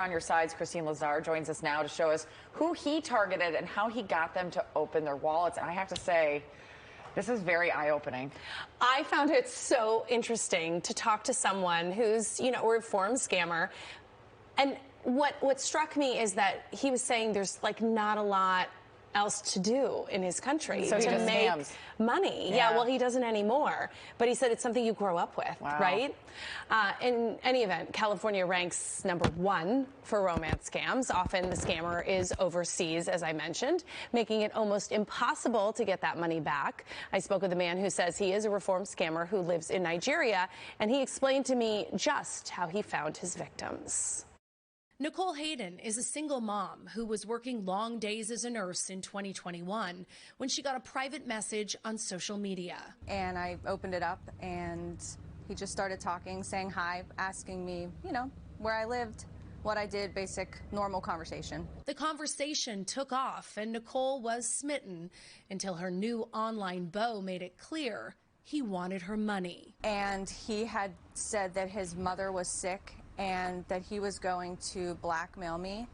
On your sides, Christine Lazar joins us now to show us who he targeted and how he got them to open their wallets. And I have to say, this is very eye-opening. I found it so interesting to talk to someone who's, a reform scammer. And what struck me is that he was saying there's not a lot else to do in his country so to make scams. money. Yeah, well, he doesn't anymore. But he said it's something you grow up with, right? In any event, California ranks #1 for romance scams. Often the scammer is overseas, as I mentioned, making it almost impossible to get that money back. I spoke with a man who says he is a reform scammer who lives in Nigeria, and he explained to me just how he found his victims. Nicole Hayden is a single mom who was working long days as a nurse in 2021 when she got a private message on social media. And I opened it up and he just started talking, saying hi, asking me, where I lived, what I did, basic, normal conversation. The conversation took off and Nicole was smitten until her new online beau made it clear he wanted her money. And he had said that his mother was sick and that he was going to blackmail me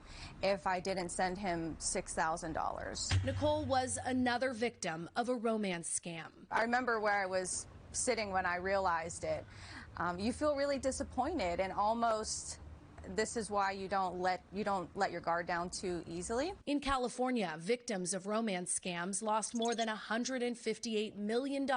if I didn't send him $6,000. Nicole was another victim of a romance scam. I remember where I was sitting when I realized it. You feel really disappointed, and almost this is why you don't let your guard down too easily. In California, victims of romance scams lost more than $158 million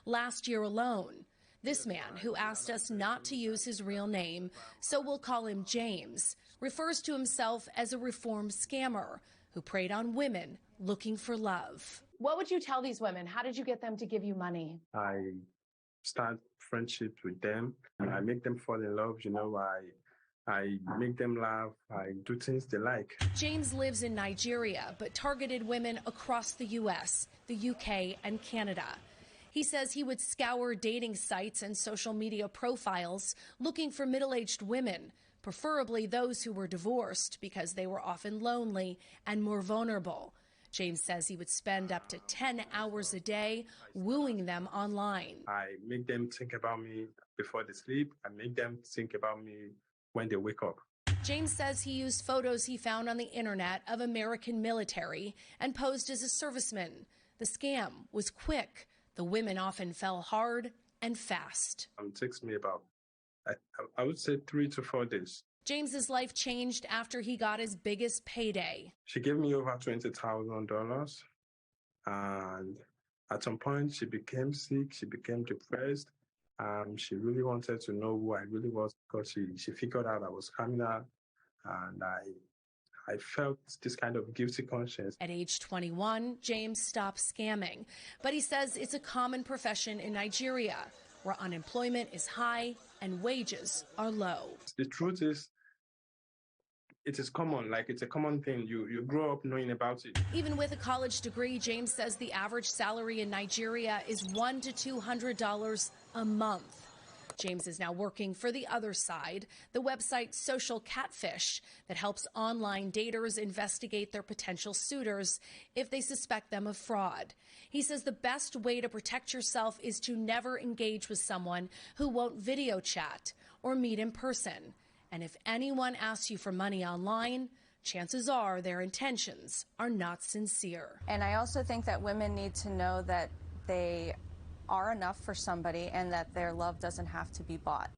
last year alone. This man, who asked us not to use his real name, so we'll call him James, refers to himself as a reformed scammer who preyed on women looking for love. What would you tell these women? How did you get them to give you money? I start friendships with them, and I make them fall in love. I make them laugh. I do things they like. James lives in Nigeria, but targeted women across the U.S., the UK, and Canada. He says he would scour dating sites and social media profiles looking for middle-aged women, preferably those who were divorced because they were often lonely and more vulnerable. James says he would spend up to 10 hours a day wooing them online. I make them think about me before they sleep. I make them think about me when they wake up. James says he used photos he found on the internet of American military and posed as a serviceman. The scam was quick. The women often fell hard and fast. It takes me about, I would say, 3 to 4 days. James's life changed after he got his biggest payday. She gave me over $20,000, and at some point she became sick. She became depressed. She really wanted to know who I really was because she figured out I was criminal, and I felt this kind of guilty conscience. At age 21, James stopped scamming, but he says it's a common profession in Nigeria, where unemployment is high and wages are low. The truth is, it is common, it's a common thing. You grow up knowing about it. Even with a college degree, James says the average salary in Nigeria is $100 to $200 a month. James is now working for the other side, the website Social Catfish, that helps online daters investigate their potential suitors if they suspect them of fraud. He says the best way to protect yourself is to never engage with someone who won't video chat or meet in person. And if anyone asks you for money online, chances are their intentions are not sincere. And I also think that women need to know that they are enough for somebody and that their love doesn't have to be bought.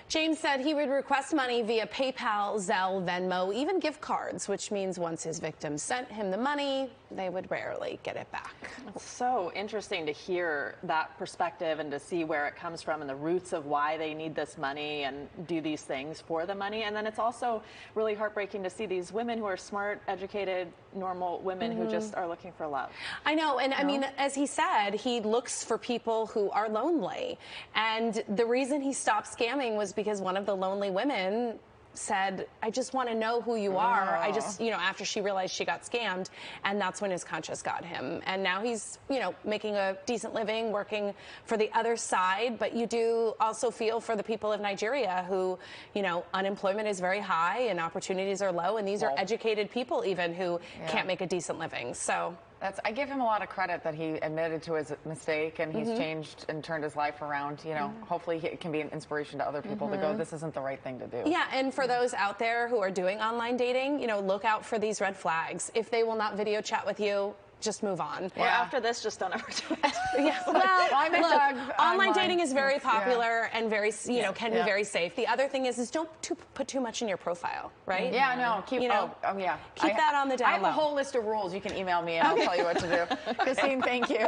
James said he would request money via PayPal, Zelle, Venmo, even gift cards, which means once his victims sent him the money, they would rarely get it back. It's so interesting to hear that perspective and to see where it comes from and the roots of why they need this money and do these things for the money. And then it's also really heartbreaking to see these women who are smart, educated, normal women who just are looking for love. I know, and I mean, as he said, he looks for people who are lonely. And the reason he stopped scamming was because one of the lonely women said, I just want to know who you are. I just, after she realized she got scammed, and that's when his conscience got him. And now he's, making a decent living, working for the other side. But you do also feel for the people of Nigeria who, unemployment is very high and opportunities are low. And these are educated people even who can't make a decent living. So I give him a lot of credit that he admitted to his mistake and he's changed and turned his life around. You know, hopefully it can be an inspiration to other people to go, this isn't the right thing to do. Yeah, and for those out there who are doing online dating, you know, look out for these red flags. If they will not video chat with you, just move on. Or after this, just don't ever do it. Yeah. Well, I met look, Doug online online. dating is very popular and very, you know, can be Yeah. very safe. The other thing is don't put too much in your profile, right? Yeah, no, keep, You know, keep that on the down I have low. a whole list of rules. You can email me and I'll tell you what to do. Christine, thank you.